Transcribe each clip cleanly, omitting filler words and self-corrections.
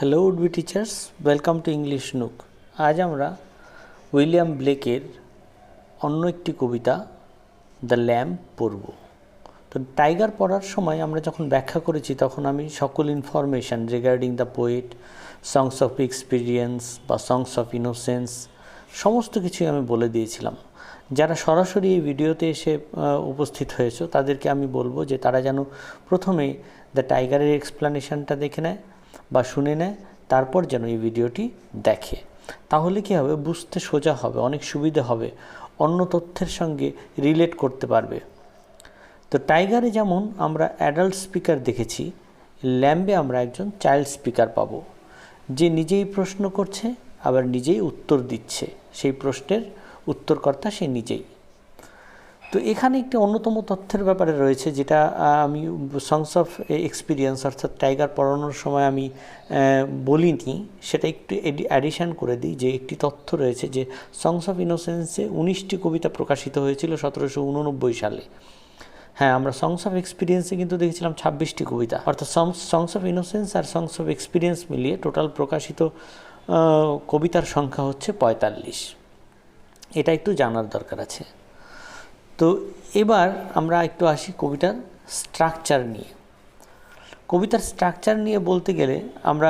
Hello would be teachers, welcome to English nook. আজ আমরা William ব্লেকের অন্য একটি কবিতা দ্য ল্যাম্ব পড়ব। তো টাইগার পড়ার সময় আমরা যখন ব্যাখ্যা করেছি তখন আমি সকল information regarding the poet, songs of experience বা সংস অফ ইনোসেন্স সমস্ত কিছুই আমি বলে দিয়েছিলাম। যারা সরাসরি এই ভিডিওতে এসে উপস্থিত হয়েছে তাদেরকে আমি বলবো যে তারা যেন প্রথমে দ্য টাইগারের এক্সপ্লানেশনটা দেখে নেয় বা শুনে নেয়, তারপর যেন এই ভিডিওটি দেখে। তাহলে কী হবে, বুঝতে সোজা হবে, অনেক সুবিধা হবে, অন্য তথ্যের সঙ্গে রিলেট করতে পারবে। তো টাইগারে যেমন আমরা অ্যাডাল্ট স্পিকার দেখেছি, ল্যাম্বে আমরা একজন চাইল্ড স্পিকার পাবো, যে নিজেই প্রশ্ন করছে আবার নিজেই উত্তর দিচ্ছে। সেই প্রশ্নের উত্তরকর্তা সে নিজেই। তো এখানে একটি অন্যতম তথ্যের ব্যাপারে রয়েছে যেটা আমি সংস অফ এক্সপিরিয়েন্স অর্থাৎ টাইগার পড়ানোর সময় আমি বলিনি, সেটা একটু অ্যাডিশন করে দিই। যে একটি তথ্য রয়েছে যে সংস অফ ইনোসেন্সে 19টি কবিতা প্রকাশিত হয়েছিল 1789 সালে। হ্যাঁ, আমরা সংস অফ এক্সপিরিয়েন্সে কিন্তু দেখেছিলাম 26টি কবিতা, অর্থাৎ সংস অফ ইনোসেন্স আর সংস অফ এক্সপিরিয়েন্স মিলিয়ে টোটাল প্রকাশিত কবিতার সংখ্যা হচ্ছে 45। এটা একটু জানার দরকার আছে। তো এবার আমরা একটু আসি কবিতার স্ট্রাকচার নিয়ে। কবিতার স্ট্রাকচার নিয়ে বলতে গেলে আমরা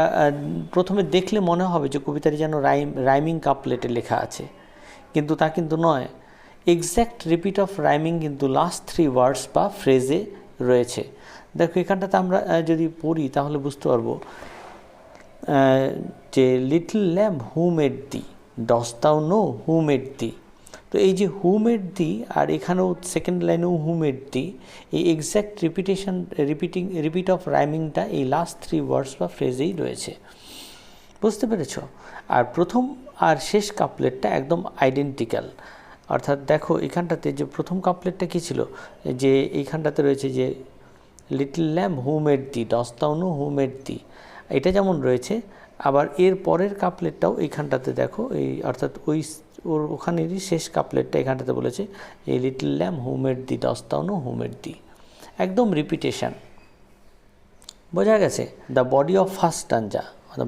প্রথমে দেখলে মনে হবে যে কবিতাটি যেন রাইমিং কাপলেটে লেখা আছে, কিন্তু তা কিন্তু নয়। এক্স্যাক্ট রিপিট অফ রাইমিং কিন্তু লাস্ট 3 ওয়ার্ডস বা ফ্রেজে রয়েছে। দেখো এখানটাতে আমরা যদি পড়ি তাহলে বুঝতে পারবো যে little lamb who made thee, dost thou know who made দি। তো এই যে হু মেড দি আর এখানেও সেকেন্ড লাইনেও হু মেড দি, এই এক্স্যাক্ট রিপিট অফ রাইমিংটা এই লাস্ট 3 ওয়ার্ডস বা ফ্রেজেই রয়েছে। বুঝতে পেরেছ? আর প্রথম আর শেষ কাপলেটটা একদম আইডেন্টিক্যাল। অর্থাৎ দেখো এখানটাতে যে প্রথম কাপলেটটা কী ছিল, যে এইখানটাতে রয়েছে যে little lamb who made thee, dost thou know who made দি, এটা যেমন রয়েছে, আবার এর পরের কাপলেটটাও এইখানটাতে দেখো, এই অর্থাৎ ওখানেরই শেষ কাপলেটটা এখানটাতে বলেছে এই little lamb who made thee, dost thou know who made thee, একদম রিপিটেশন। বোঝা গেছে? The body of first stanza,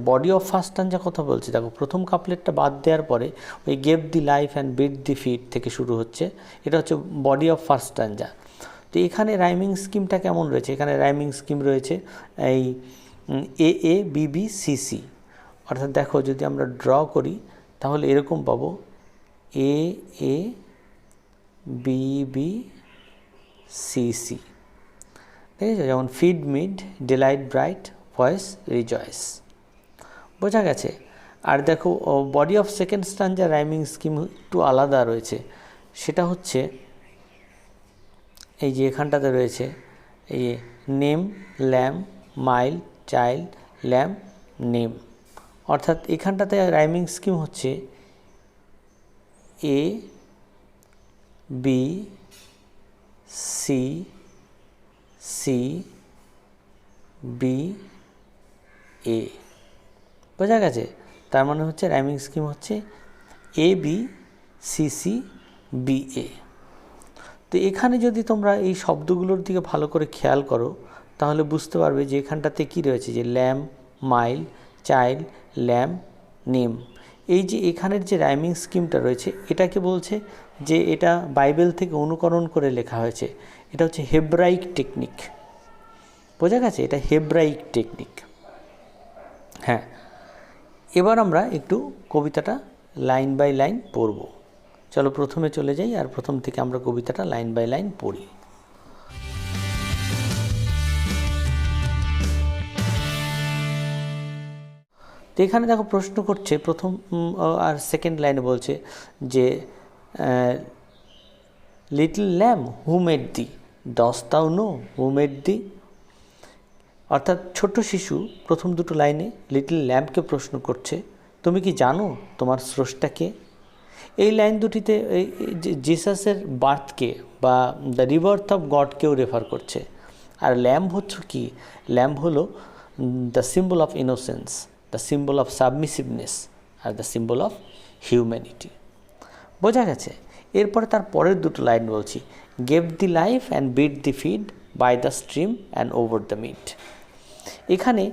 body of first stanza কথা বলছি। দেখো প্রথম কাপলেটটা বাদ দেওয়ার পরে ওই gave thee life and bid thee feed থেকে শুরু হচ্ছে, এটা হচ্ছে বডি অফ ফার্স্ট স্ট্যাঞ্জা। তো এখানে রাইমিং স্কিমটা কেমন রয়েছে? এখানে রাইমিং স্কিম রয়েছে এই A B B C C. অর্থাৎ দেখো যদি আমরা ড্র করি তাহলে এরকম পাবো A B B C C. ঠিক আছে? যেমন feed mead, delight bright, voice rejoice. বোঝা গেছে? আর দেখো body of second stanza rhyming scheme একটু আলাদা রয়েছে। সেটা হচ্ছে এই যে এখানটাতে রয়েছে এই name, lamb, mile, child, lamb, name. অর্থাৎ এখানটাতে রাইমিং স্কিম হচ্ছে A B C C B A. বোঝা গেছে? তার মানে হচ্ছে রাইমিং স্কিম হচ্ছে A B C C B A. তো এখানে যদি তোমরা এই শব্দগুলোর দিকে ভালো করে খেয়াল করো তাহলে বুঝতে পারবে যে এখানটাতে কী রয়েছে, যে lamb, mile, child, lamb, name. এই যে এখানের যে রাইমিং স্কিমটা রয়েছে এটাকে বলছে যে এটা বাইবেল থেকে অনুকরণ করে লেখা হয়েছে। এটা হচ্ছে হেব্রাইক টেকনিক। বোঝা গেছে? এটা হেব্রাইক টেকনিক। হ্যাঁ, এবার আমরা একটু কবিতাটা লাইন বাই লাইন পড়ব। চলো প্রথমে চলে যাই আর প্রথম থেকে আমরা কবিতাটা লাইন বাই লাইন পড়ি। তো এখানে দেখো প্রশ্ন করছে প্রথম আর সেকেন্ড লাইনে বলছে যে little lamb who made thee, dost thou know who made দি। অর্থাৎ ছোট্ট শিশু প্রথম দুটো লাইনে লিটল ল্যাম্বকে প্রশ্ন করছে, তুমি কি জানো তোমার স্রষ্টাকে? এই লাইন দুটিতে জিসাসের বার্থকে বা দ্য রিবার্থ অফ গডকেও রেফার করছে। আর ল্যাম্ব হচ্ছে কি? ল্যাম্ব হলো the symbol of innocence, the symbol of submissiveness আর দ্য সিম্বল অফ হিউম্যানিটি। বোঝা গেছে? এরপরে তার পরের দুটো লাইন বলছি, gave thee life and bid thee feed by the stream and over the mead. এখানে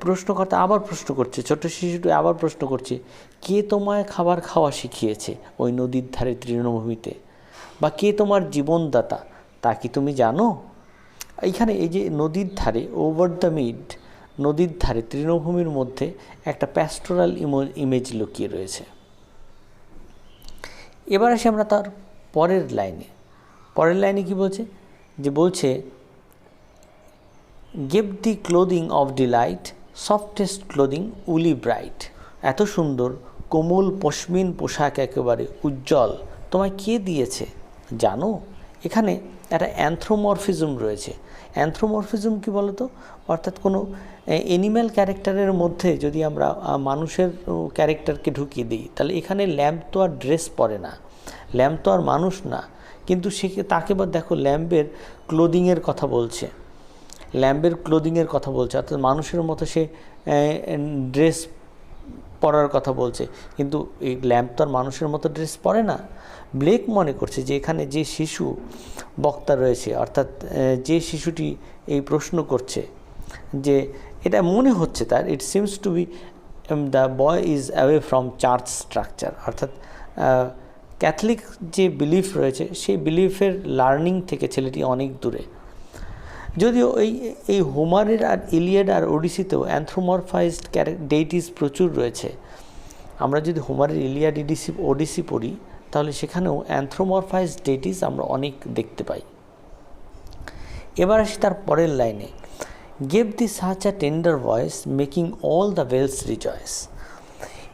প্রশ্নকর্তা আবার প্রশ্ন করছে, ছোট্ট শিশুটি আবার প্রশ্ন করছে, কে তোমায় খাবার খাওয়া শিখিয়েছে ওই নদীর ধারে তৃণভূমিতে, বা কে তোমার জীবনদাতা তা কি তুমি জানো? এইখানে এই যে নদীর ধারে, ওভার দ্য মিড, নদীর ধারে তৃণভূমির মধ্যে একটা প্যাস্টোরাল ইমেজ লুকিয়ে রয়েছে। এবার আসি আমরা তার পরের লাইনে কি বলছে, যে বলছে gave the clothing of Deloitte, softest clothing উলি ব্রাইট। এত সুন্দর কোমল পশমিন পোশাক, একেবারে উজ্জ্বল, তোমায় কে দিয়েছে জানো? এখানে একটা অ্যানথ্রোমরফিজম রয়েছে। অ্যানথ্রোমরফিজম কি বলতো, অর্থাৎ কোনো অ্যানিম্যাল ক্যারেক্টারের মধ্যে যদি আমরা মানুষের ক্যারেক্টারকে ঢুকিয়ে দিই, তাহলে এখানে ল্যাম্প তো আর ড্রেস পরে না, ল্যাম্প তো আর মানুষ না, কিন্তু তাকে বা দেখো ল্যাম্পের ক্লোদিংয়ের কথা বলছে, অর্থাৎ মানুষের মতো সে ড্রেস পরার কথা বলছে, কিন্তু এই ল্যাম্প তো আর মানুষের মতো ড্রেস পরে না। ব্লেক মনে করছে যে এখানে যে শিশু বক্তা রয়েছে, অর্থাৎ যে শিশুটি এই প্রশ্ন করছে, যে এটা মনে হচ্ছে তার, it seems to B the boy is away from church structure, অর্থাৎ ক্যাথলিক যে বিলিফ রয়েছে সেই বিলিফের লার্নিং থেকে ছেলেটি অনেক দূরে। যদিও এই হোমারের আর ইলিয়াড আর ওডিসিতেও অ্যানথ্রোমরফাইজড ডেইটিস প্রচুর রয়েছে। আমরা যদি হোমারের ইলিয়াড ওডিসি পড়ি, তাহলে সেখানেও অ্যানথ্রোমরফাইজড ডেইটিস আমরা অনেক দেখতে পাই। এবার আসি তার পরের লাইনে, gave thee such a tender voice making all the vales rejoice.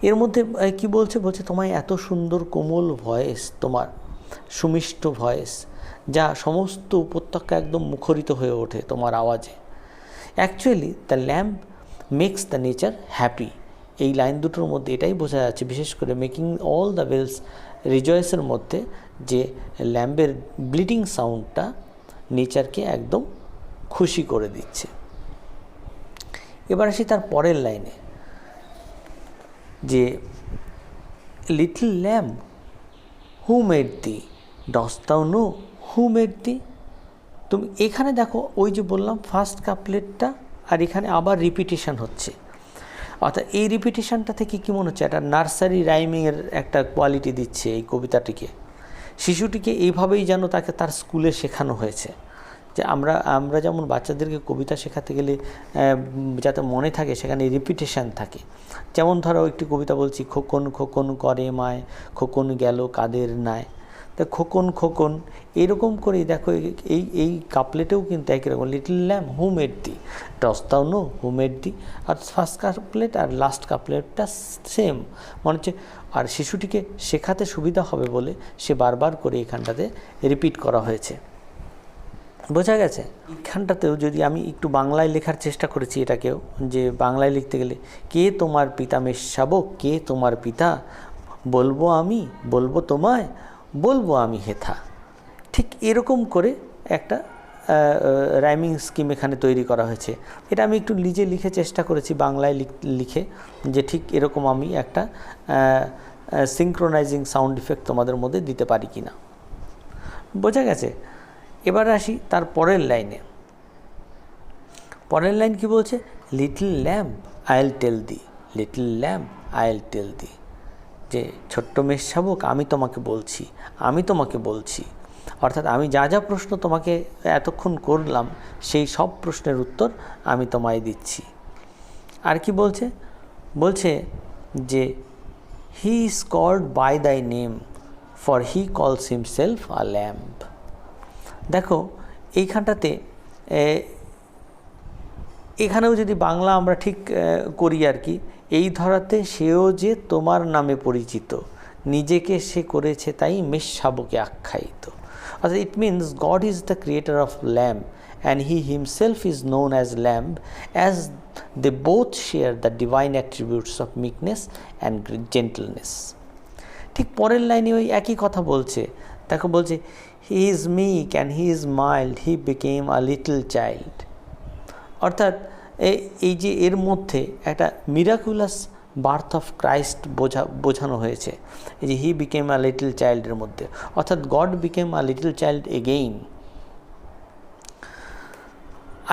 এর মধ্যে কি বলছে, তোমায় এত সুন্দর কোমল ভয়েস, তোমার সুমিষ্ট ভয়েস, যা সমস্ত উপত্যকা একদম মুখরিত হয়ে ওঠে তোমার আওয়াজে। Actually the lamp makes the nature happy. এই লাইন দুটোর মধ্যে এটাই বোঝা যাচ্ছে, বিশেষ করে মেকিং অল দ্য ওয়েলস রিজয়েসের মধ্যে, যে ল্যাম্পের ব্লিডিং সাউন্ডটা নেচারকে একদম খুশি করে দিচ্ছে। এবার আসি তার পরের লাইনে, যে little lamb who made thee, dost thou know who made দি। তুমি এখানে দেখো, ওই যে বললাম ফার্স্ট কাপলেটটা, আর এখানে আবার রিপিটেশন হচ্ছে, অর্থাৎ এই রিপিটেশনটা থেকে কী মনে হচ্ছে, একটা নার্সারি রাইমিংয়ের একটা কোয়ালিটি দিচ্ছে এই কবিতাটিকে। শিশুটিকে এইভাবেই যেন তাকে তার স্কুলে শেখানো হয়েছে, যে আমরা যেমন বাচ্চাদেরকে কবিতা শেখাতে গেলে যাতে মনে থাকে, সেখানে রিপিটেশান থাকে। যেমন ধরো একটি কবিতা বলছি, খোকন খোকন করে মায়, খোকন গেল কাদের নায়। তা খোকন খোকন এইরকম করেই দেখো, এই কাপলেটেও কিন্তু একই রকম, little lamb who made thee, dost thou know who made thee. আর ফার্স্ট কাপলেট আর লাস্ট কাপলেটটা সেম মনে হচ্ছে। আর শিশুটিকে শেখাতে সুবিধা হবে বলে সে বারবার করে এখানটাতে রিপিট করা হয়েছে। বোঝা গেছে? এখানটাতেও যদি আমি একটু বাংলায় লেখার চেষ্টা করেছি এটাকেও, যে বাংলায় লিখতে গেলে, কে তোমার পিতা মেষশাবক, কে তোমার পিতা, বলবো আমি, বলবো তোমায়, বলবো আমি হেথা। ঠিক এরকম করে একটা রাইমিং স্কিম এখানে তৈরি করা হয়েছে। এটা আমি একটু নিজে লিখে চেষ্টা করেছি বাংলায় লিখে, যে ঠিক এরকম আমি একটা সিঙ্ক্রোনাইজিং সাউন্ড ইফেক্ট তোমাদের মধ্যে দিতে পারি কি না। বোঝা গেছে? এবার আসি তার পরের লাইনে। পরের লাইন কি বলছে, লিটল ল্যাম্প আইল টেল দি, লিটল ল্যাম্প আইল টেল দি, যে ছোট্ট মেষ শাবক আমি তোমাকে বলছি, আমি তোমাকে বলছি। অর্থাৎ আমি যা যা প্রশ্ন তোমাকে এতক্ষণ করলাম, সেই সব প্রশ্নের উত্তর আমি তোমায় দিচ্ছি। আর কি বলছে, বলছে যে হি ইজ কল্ড বাই দাই নেম, ফর হি কলস হিমসেলফ আ ল্যাম্প। দেখো এইখানটাতে, এখানেও যদি বাংলা আমরা ঠিক করি আর কি, এই ধরাতে সেও যে তোমার নামে পরিচিত, নিজেকে সে করেছে তাই মেষ শাবকে আখ্যায়িত। অর্থাৎ it means God is the creator of lamb and he himself is known as lamb, as they both share the divine attributes of meekness and gentleness. ঠিক পরের লাইনে ওই একই কথা বলছে। দেখো বলছে, he is meek and he is mild, he became a little child. অর্থাৎ এই যে এর মধ্যে একটা মিরাকুলাস বার্থ অফ ক্রাইস্ট বোঝানো হয়েছে, এই যে হি বিকেম আ লিটল চাইল্ডের মধ্যে, অর্থাৎ God became a little child again.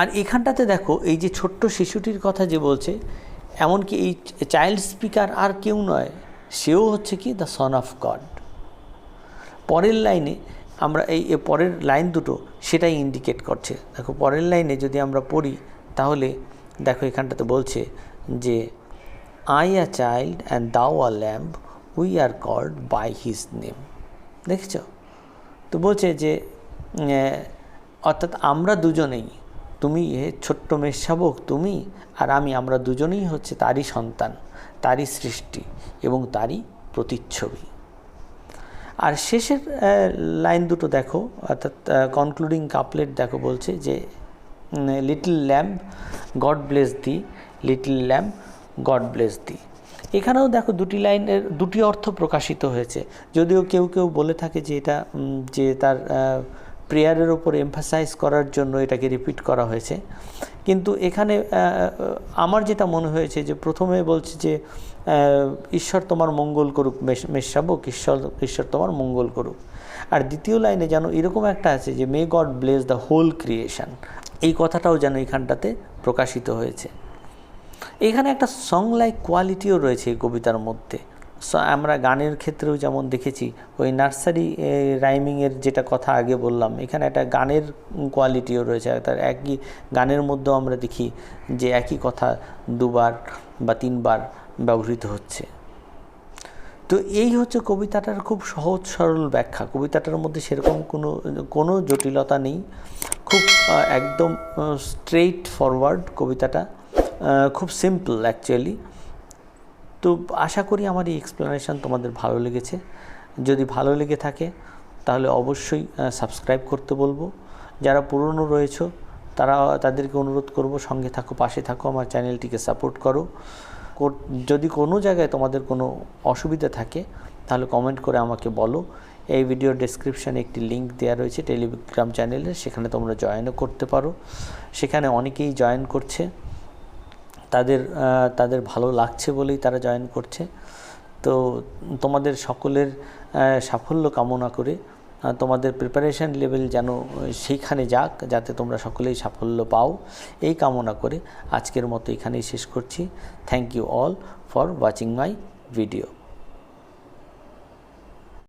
আর এখানটাতে দেখো এই যে ছোট্ট শিশুটির কথা যে বলছে, এমনকি এই চাইল্ড স্পিকার আর কেউ নয়, সেও হচ্ছে কি দ্য সন অফ গড। পরের লাইনে আমরা এই পরের লাইন দুটো সেটাই ইন্ডিকেট করছে। দেখো পরের লাইনে যদি আমরা পড়ি তাহলে দেখো এখানটাতে বলছে যে I a child and thou a lamb, we are called by his name. দেখেছ? তো বলছে যে অর্থাৎ আমরা দুজনেই, তুমি ছোট্ট মেষশাবক তুমি আর আমি, আমরা দুজনেই হচ্ছে তারই সন্তান, তারই সৃষ্টি এবং তারই প্রতিচ্ছবি। আর শেষের লাইন দুটো দেখো, অর্থাৎ কনক্লুডিং কাপলেট দেখো, বলছে যে লিটল ল্যাম্ব গড ব্লেস দি, লিটল ল্যাম্ব গড ব্লেস দি। এখানেও দেখো দুটি লাইনের দুটি অর্থ প্রকাশিত হয়েছে। যদিও কেউ কেউ বলে থাকে যে এটা যে তার প্রেয়ারের ওপর এমফাসাইজ করার জন্য এটাকে রিপিট করা হয়েছে, কিন্তু এখানে আমার যেটা মনে হয়েছে যে প্রথমে বলছে যে ঈশ্বর তোমার মঙ্গল করুক মেষশাবক, ঈশ্বর তোমার মঙ্গল করুক। আর দ্বিতীয় লাইনে যেন এরকম একটা আছে যে may god bless the whole creation, এই কথাটাও যেন এখানটাতে প্রকাশিত হয়েছে। এখানে একটা সং লাইক কোয়ালিটিও রয়েছে এই কবিতার মধ্যে। আমরা গানের ক্ষেত্রেও যেমন দেখেছি ওই নার্সারি রাইমিংয়ের যেটা কথা আগে বললাম, এখানে একটা গানের কোয়ালিটিও রয়েছে। তার একই গানের মধ্যেও আমরা দেখি যে একই কথা দুবার বা তিনবার ব্যবহৃত হচ্ছে। তো এই হচ্ছে কবিতাটার খুব সহজ সরল ব্যাখ্যা। কবিতাটার মধ্যে সেরকম কোনো জটিলতা নেই, খুব একদম স্ট্রেইট ফরওয়ার্ড কবিতাটা, খুব সিম্পল অ্যাকচুয়ালি। তো আশা করি আমার এই এক্সপ্লেনেশন তোমাদের ভালো লেগেছে। যদি ভালো লেগে থাকে তাহলে অবশ্যই সাবস্ক্রাইব করতে বলবো। যারা পুরনো রয়েছে তাদেরকে অনুরোধ করব, সঙ্গে থাকো, পাশে থাকো, আমার চ্যানেলটিকে সাপোর্ট করো। যদি কোনো জায়গায় তোমাদের কোনো অসুবিধা থাকে তাহলে কমেন্ট করে আমাকে বলো। এই ভিডিওর ডেসক্রিপশানে একটি লিঙ্ক দেওয়া রয়েছে টেলিগ্রাম চ্যানেলের, সেখানে তোমরা জয়েনও করতে পারো। সেখানে অনেকেই জয়েন করছে, তাদের ভালো লাগছে বলেই তারা জয়েন করছে। তো তোমাদের সকলের সাফল্য কামনা করে, তোমাদের প্রিপারেশান লেভেল যেন সেইখানে যাক, যাতে তোমরা সকলেই সাফল্য পাও, এই কামনা করে আজকের মতো এখানেই শেষ করছি। Thank you all for watching my video.